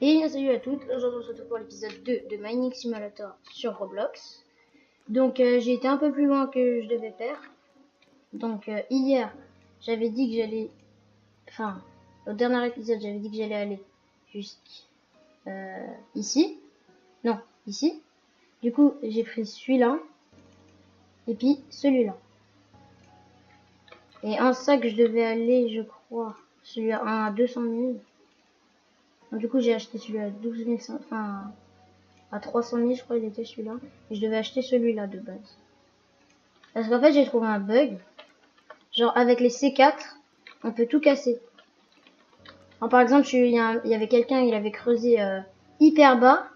Et salut à toutes, aujourd'hui on se retrouve pour l'épisode 2 de Mining Simulator sur Roblox. Donc j'ai été un peu plus loin que je devais faire. Donc hier j'avais dit que j'allais... Enfin, au dernier épisode j'avais dit que j'allais aller ici. Non, ici. Du coup j'ai pris celui-là. Et puis celui-là. Et un sac je devais aller, je crois, celui-là à 200 000. Donc, du coup j'ai acheté celui à 12 500, enfin... à 300 000 je crois il était celui-là. Et je devais acheter celui-là de base. Parce qu'en fait j'ai trouvé un bug. Genre avec les C4, on peut tout casser. Alors, par exemple, il y avait quelqu'un, il avait creusé hyper bas.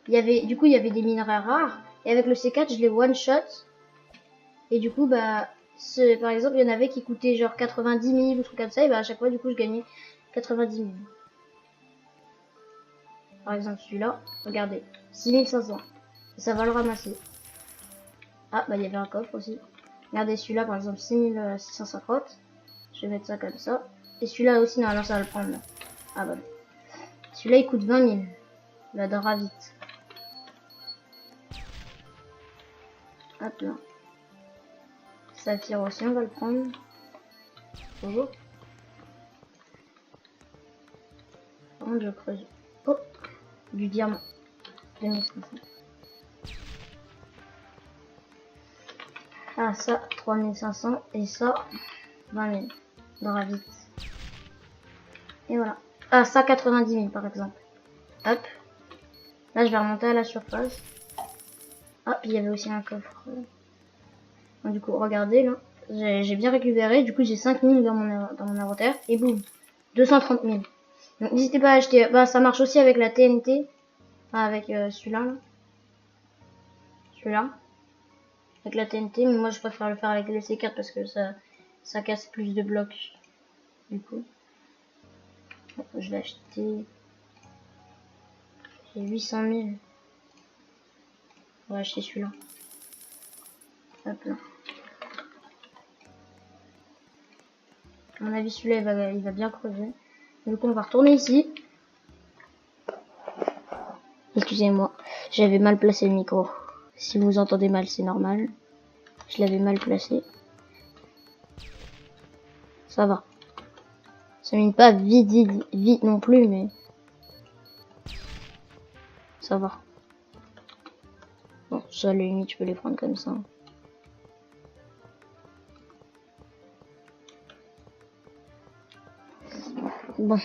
Du coup il y avait des minerais rares. Et avec le C4 je les one shot. Et du coup bah par exemple il y en avait qui coûtaient genre 90 000 ou trucs comme ça. Et bah à chaque fois du coup je gagnais 90 000. Par exemple celui-là, regardez, 6500. Et ça va le ramasser. Ah bah il y avait un coffre aussi. Regardez celui-là par exemple 6650. Je vais mettre ça comme ça. Et celui-là aussi normalement ça va le prendre là. Ah bah celui-là il coûte 20 000. La Dravite. Hop là. Saphir aussi on va le prendre. Bonjour. Par contre je creuse. Oh, du diamant. 2500. Ah ça 3500 et ça 20 000. Dravite. Et voilà. Ah ça 90 000 par exemple. Hop. Là je vais remonter à la surface. Ah puis il y avait aussi un coffre. Donc, du coup regardez là. J'ai bien récupéré. Du coup j'ai 5 000 dans mon inventaire. Et boum. 230 000. Donc n'hésitez pas à acheter. Bah ça marche aussi avec la TNT. Enfin, avec celui-là. Là. Celui-là. Avec la TNT. Mais moi je préfère le faire avec les C4 parce que ça casse plus de blocs. Du coup. Donc, je vais acheter. J'ai 800 000. On va acheter celui-là. Hop là. À mon avis celui-là il va bien creuser. Du coup on va retourner ici. Excusez-moi, j'avais mal placé le micro. Si vous entendez mal, c'est normal. Je l'avais mal placé. Ça va. Ça mine pas vite non plus, mais... ça va. Bon, ça, à la limite, je peux les prendre comme ça. Bon.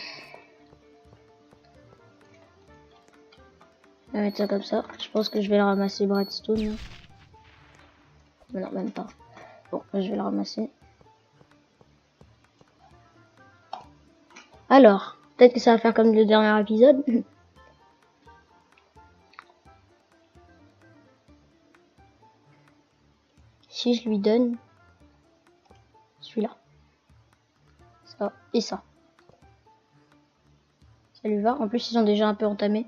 On va mettre ça comme ça. Je pense que je vais le ramasser Bradstone. Non, même pas. Bon, je vais le ramasser. Alors, peut-être que ça va faire comme le dernier épisode. Si je lui donne celui-là. Ça et ça. Ça lui va. En plus, ils sont déjà un peu entamés.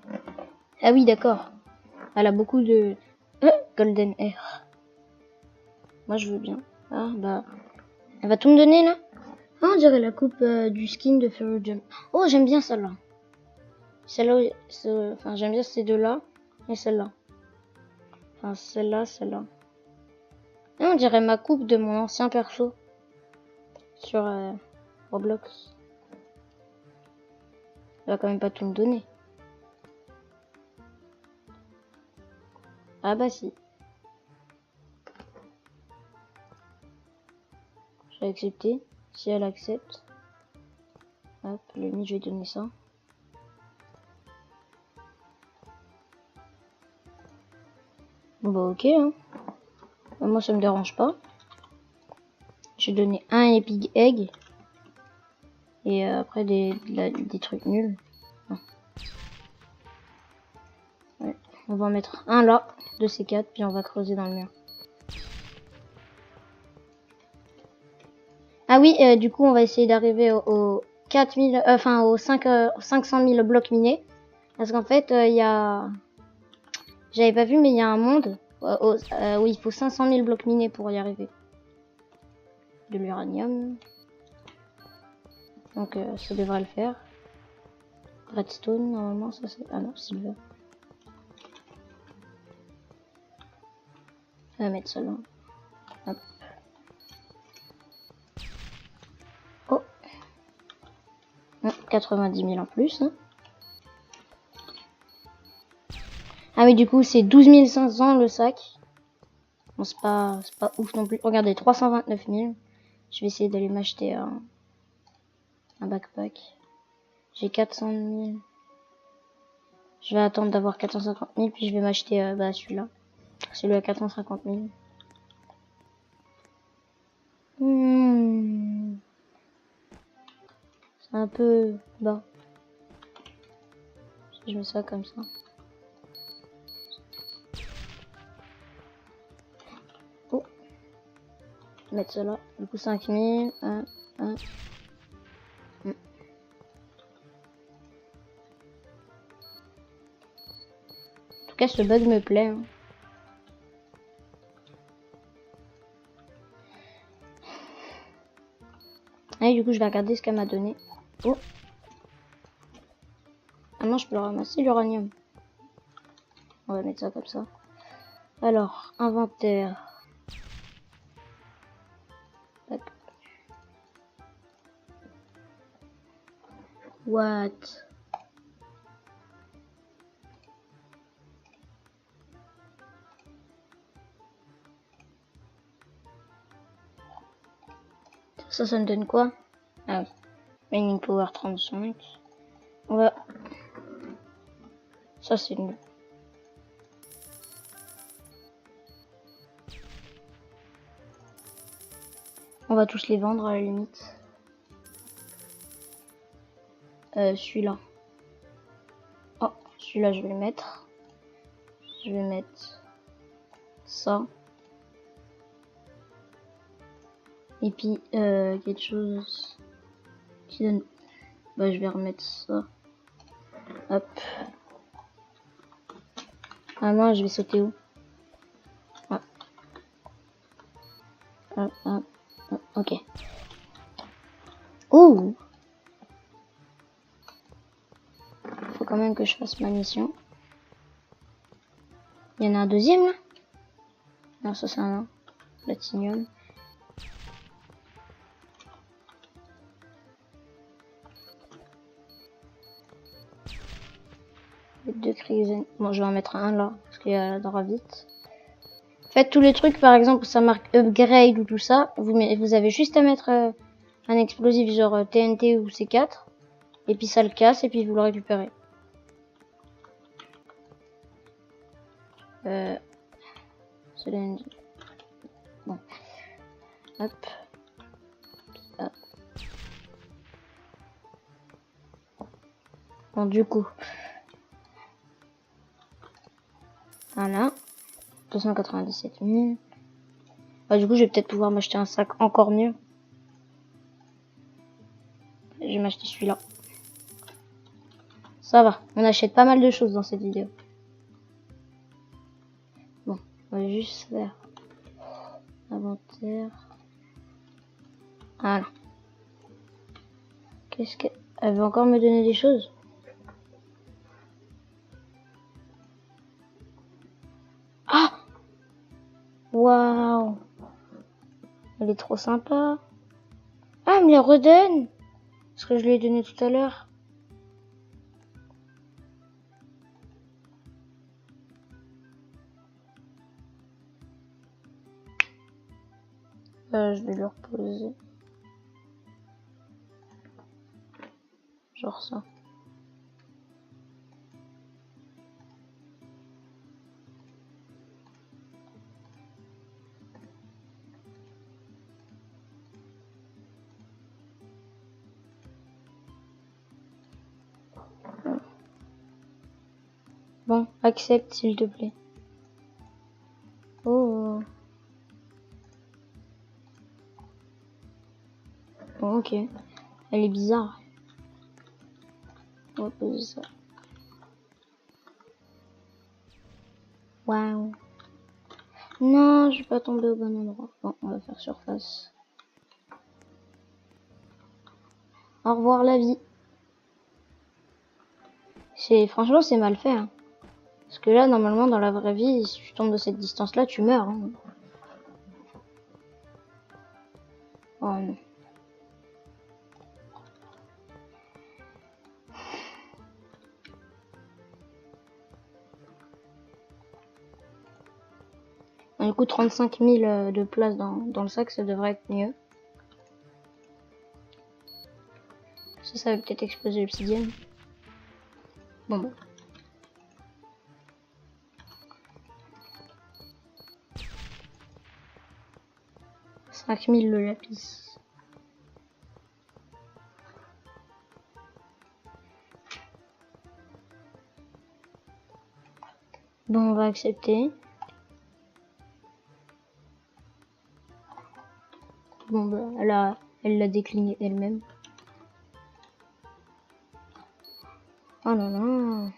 Ah oui, d'accord. Elle a beaucoup de... Golden Air. Moi, je veux bien. Ah, bah... elle va tout me donner, là. Ah, on dirait la coupe du skin de Fairy Jump. Oh, j'aime bien celle-là. Celle-là, enfin, j'aime bien ces deux-là. Et celle-là. Enfin, celle-là. Et on dirait ma coupe de mon ancien perso. Sur Roblox. Elle va quand même pas tout me donner. Ah bah si. Je vais accepter. Si elle accepte. Hop, limite je vais donner ça. Bon bah ok hein. Moi ça me dérange pas. J'ai donné un Epic Egg. Et après des trucs nuls. Non. Ouais. On va en mettre un là, de ces 4, puis on va creuser dans le mur. Ah oui, du coup on va essayer d'arriver aux 4000, enfin aux 500 000 blocs minés. Parce qu'en fait, il y a... J'avais pas vu, mais il y a un monde où il faut 500 000 blocs minés pour y arriver. De l'uranium. Donc ça devrait le faire. Redstone, normalement, ça c'est... Ah non, silver. On va mettre ça là. Hop. Oh. 90 000 en plus. Hein. Ah mais du coup, c'est 12 500 le sac. Bon, c'est pas ouf non plus. Regardez, 329 000. Je vais essayer d'aller m'acheter un backpack. J'ai 400 000. Je vais attendre d'avoir 450 000, puis je vais m'acheter celui-là. Celui à 450 000. C'est un peu bas. Si je mets ça comme ça. Oh. Je vais mettre ça là. Du coup, 5 000. 1. En tout cas, ce bug me plaît. Hein. Et du coup, je vais regarder ce qu'elle m'a donné. Oh. Ah non, je peux le ramasser, l'uranium. On va mettre ça comme ça. Alors, inventaire. Tac. What? Ça me donne quoi? Ah oui. Mining Power 35. On va... Ça, c'est nul. On va tous les vendre à la limite. Celui-là. Oh, celui-là, je vais le mettre. Je vais mettre ça. Et puis, quelque chose qui donne... Bah, je vais remettre ça. Hop. Ah non, je vais sauter où? Ah. Hop, hop, hop. Ok. Ouh! Faut quand même que je fasse ma mission. Il y en a un deuxième là? Non, ça c'est un platinium. Deux cryogènes. Bon, je vais en mettre un là, parce qu'il y a dans vite. Faites tous les trucs, par exemple, où ça marque upgrade ou tout ça. Vous avez juste à mettre un explosif genre TNT ou C4. Et puis ça le casse, et puis vous le récupérez. C'est le... Bon. Hop. Hop. Bon, du coup. Voilà. 297 000. Bah, du coup, je vais peut-être pouvoir m'acheter un sac encore mieux. Je vais m'acheter celui-là. Ça va. On achète pas mal de choses dans cette vidéo. Bon. On va juste faire inventaire. Voilà. Qu'est-ce qu'elle veut encore me donner des choses? Ah! Waouh! Elle est trop sympa. Ah, elle me les redonne! Parce que je lui ai donné tout à l'heure. Je vais le reposer. Genre ça. Bon, accepte s'il te plaît. Oh. Bon, ok. Elle est bizarre. On va poser ça. Waouh. Non, je vais pas tomber au bon endroit. Bon, on va faire surface. Au revoir la vie. Franchement, c'est mal fait. Hein. Parce que là, normalement, dans la vraie vie, si tu tombes de cette distance-là, tu meurs. Hein. Oh non. Du coup, 35 000 de place dans le sac, ça devrait être mieux. Ça va peut-être exploser l'obsidienne. Bon, bah. 5000 le lapis. Bon, on va accepter. Bon, bah, elle l'a décliné elle-même. Oh là là.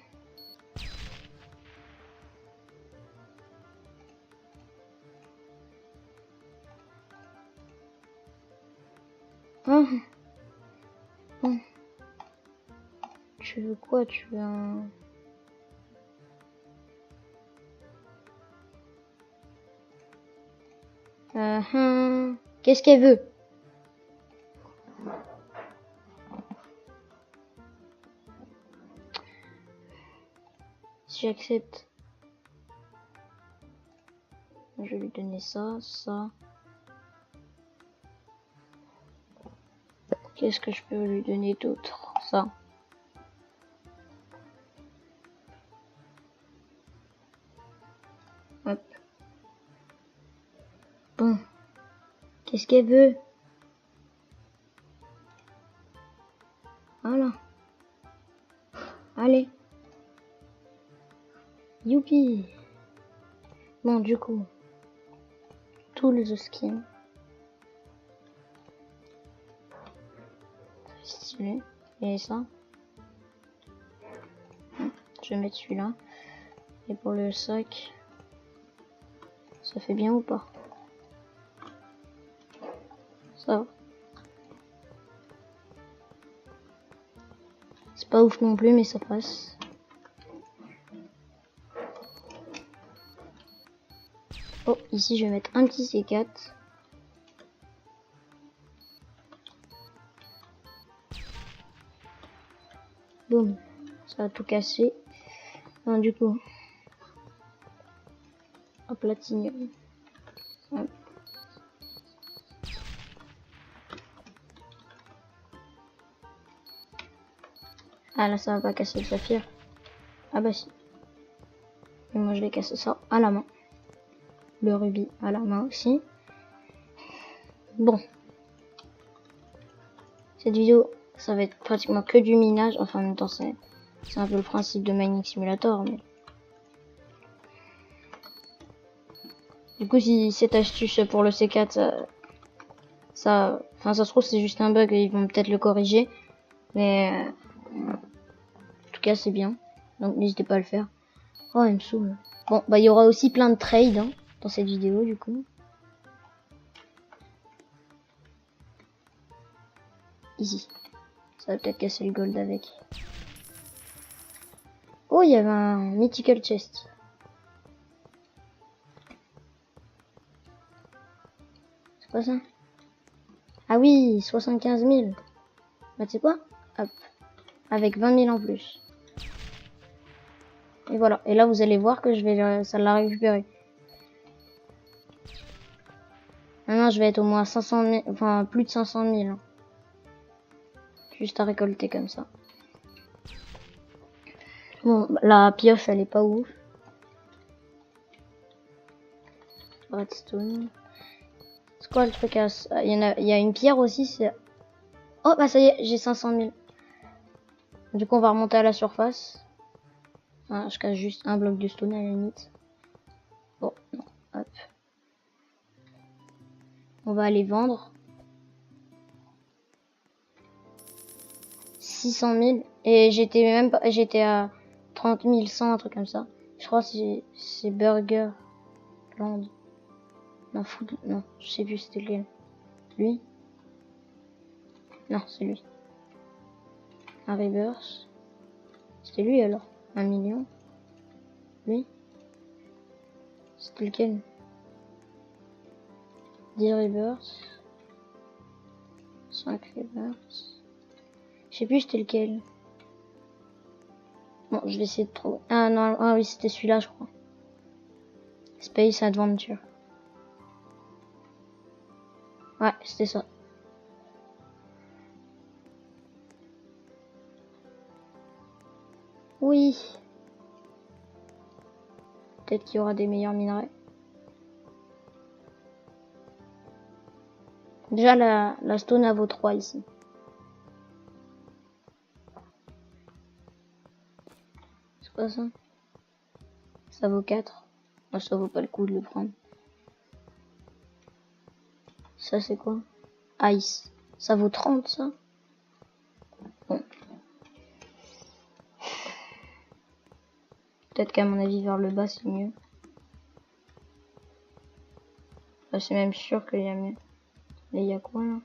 Ah. Ah. Tu veux quoi? Tu veux un... Qu'est-ce qu'elle veut? Si j'accepte, je vais lui donner ça, ça. Qu'est-ce que je peux lui donner d'autre? Ça. Hop. Bon. Qu'est-ce qu'elle veut? Voilà. Allez. Youpi. Bon, du coup. Tous les skins. Stylé. Et ça. Je vais mettre celui-là. Et pour le sac. Ça fait bien ou pas? Ça va. C'est pas ouf non plus, mais ça passe. Oh, ici je vais mettre un petit C4. Boum, ça va tout casser. Non, du coup, un platinium. Hop. Ah là, ça va pas casser le saphir. Ah bah si. Et moi je vais casser ça à la main. Le rubis à la main aussi. Bon. Cette vidéo, ça va être pratiquement que du minage. Enfin, en même temps, c'est un peu le principe de Mining Simulator. Mais... Du coup, si cette astuce pour le C4, ça se trouve, c'est juste un bug et ils vont peut-être le corriger. Mais en tout cas, c'est bien. Donc, n'hésitez pas à le faire. Oh, elle me saoule. Bon, bah, il y aura aussi plein de trades hein, dans cette vidéo, du coup. Easy. Ça va peut-être casser le gold avec. Oh, il y avait un mythical chest. C'est quoi ça? Ah oui, 75 000. Bah, tu sais quoi? Hop. Avec 20 000 en plus. Et voilà. Et là, vous allez voir que je vais ça l'a récupéré. Maintenant, je vais être au moins 500 000, enfin, plus de 500 000. Hein. Juste à récolter comme ça. Bon, la pioche, elle est pas ouf. Redstone. C'est quoi le truc à... Il y a une pierre aussi, c'est... Oh, bah ça y est, j'ai 500 000. Du coup, on va remonter à la surface. Ah, je casse juste un bloc de stone à la limite. Bon, non, hop. On va aller vendre. 600 000. Et j'étais à 30 100, un truc comme ça. Je crois que c'est Burger Land. Non, Food, non, je sais plus c'était lequel. Lui? Non, c'est lui. Un reverse. c'était lui alors. 1 million. Lui. C'était lequel? 10 rebirths. 5 rebirths. Je sais plus c'était lequel. Bon, je vais essayer de trouver. Ah non, ah oui, c'était celui-là, je crois. Space Adventure. Ouais, c'était ça. Oui. Peut-être qu'il y aura des meilleurs minerais. Déjà, la stone, elle vaut 3 ici. C'est quoi ça? Ça vaut 4. Moi, ça vaut pas le coup de le prendre. Ça, c'est quoi? Ice. Ça vaut 30, ça? Bon. Peut-être qu'à mon avis, vers le bas, c'est mieux. Enfin, c'est même sûr qu'il y a mieux. Mais il y a quoi, là?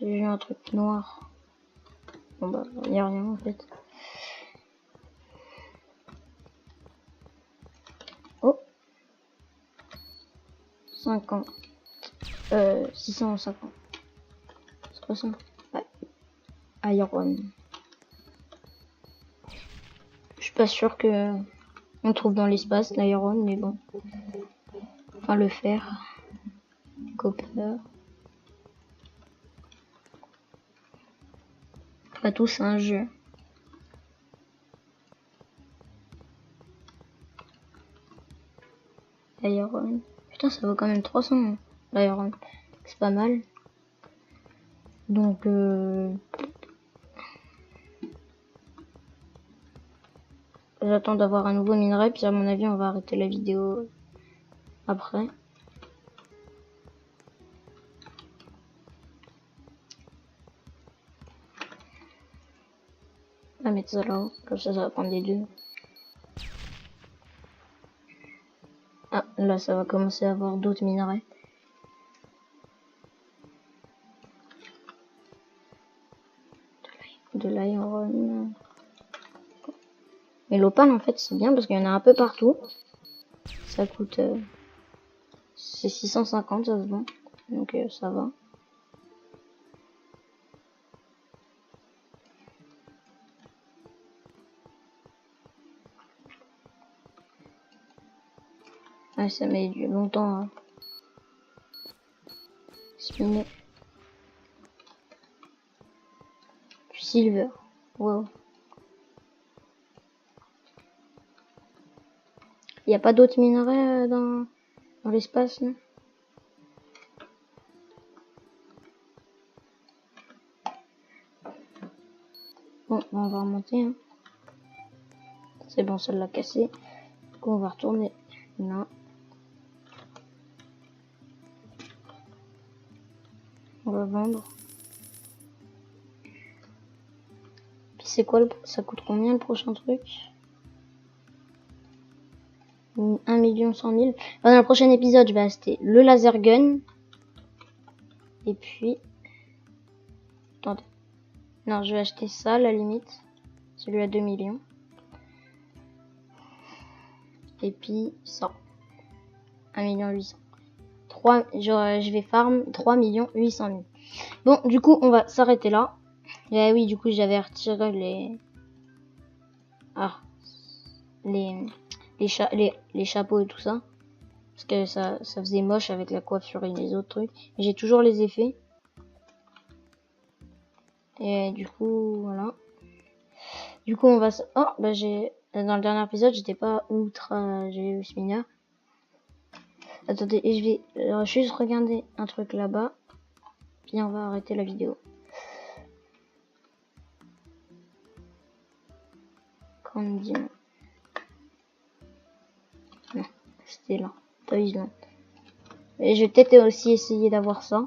J'ai vu un truc noir. Bon, bah, il n'y a rien, en fait. Oh! 50. 650. C'est quoi ça? Ouais. Iron. Je suis pas sûr que on trouve dans l'espace l'iron, mais bon. Enfin, le fer. Copper. Pas tout, c'est un jeu. Iron. Putain, ça vaut quand même 300 l'iron. C'est pas mal. Donc, j'attends d'avoir un nouveau minerai, puis à mon avis, on va arrêter la vidéo après. On va mettre ça là-haut, comme ça va prendre les deux. Ah, là, ça va commencer à avoir d'autres minerais. De l'iron. Mais l'opale, en fait, c'est bien parce qu'il y en a un peu partout. Ça coûte... c'est 650, ça se vend. Donc, ça va. Ouais, ça met longtemps à spinner. Du silver. Wow. Il n'y a pas d'autres minerais dans l'espace, non? Bon, on va remonter. Hein. C'est bon, ça l'a cassé. Du coup, on va retourner là. On va vendre. Puis c'est quoi ça coûte combien le prochain truc? 1 100 000. Enfin, dans le prochain épisode, je vais acheter le laser gun. Et puis... Attendez. Non, je vais acheter ça, à la limite. Celui à 2 millions. Et puis ça. 1 800 000. Je vais farm 3 800 000. Bon, du coup, on va s'arrêter là. Et oui, du coup, j'avais retiré les... Ah. Les chapeaux et tout ça. Parce que ça faisait moche avec la coiffure et les autres trucs. J'ai toujours les effets. Et du coup, voilà. Du coup, on va... Oh, bah dans le dernier épisode, j'étais pas ultra... J'ai eu ce mineur. Attendez, et je vais juste regarder un truc là-bas. Puis on va arrêter la vidéo. Candian. Non, c'était là. Toysland. Et je vais peut-être aussi essayer d'avoir ça.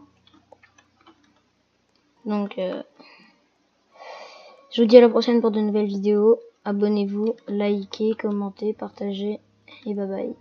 Donc, je vous dis à la prochaine pour de nouvelles vidéos. Abonnez-vous, likez, commentez, partagez et bye bye.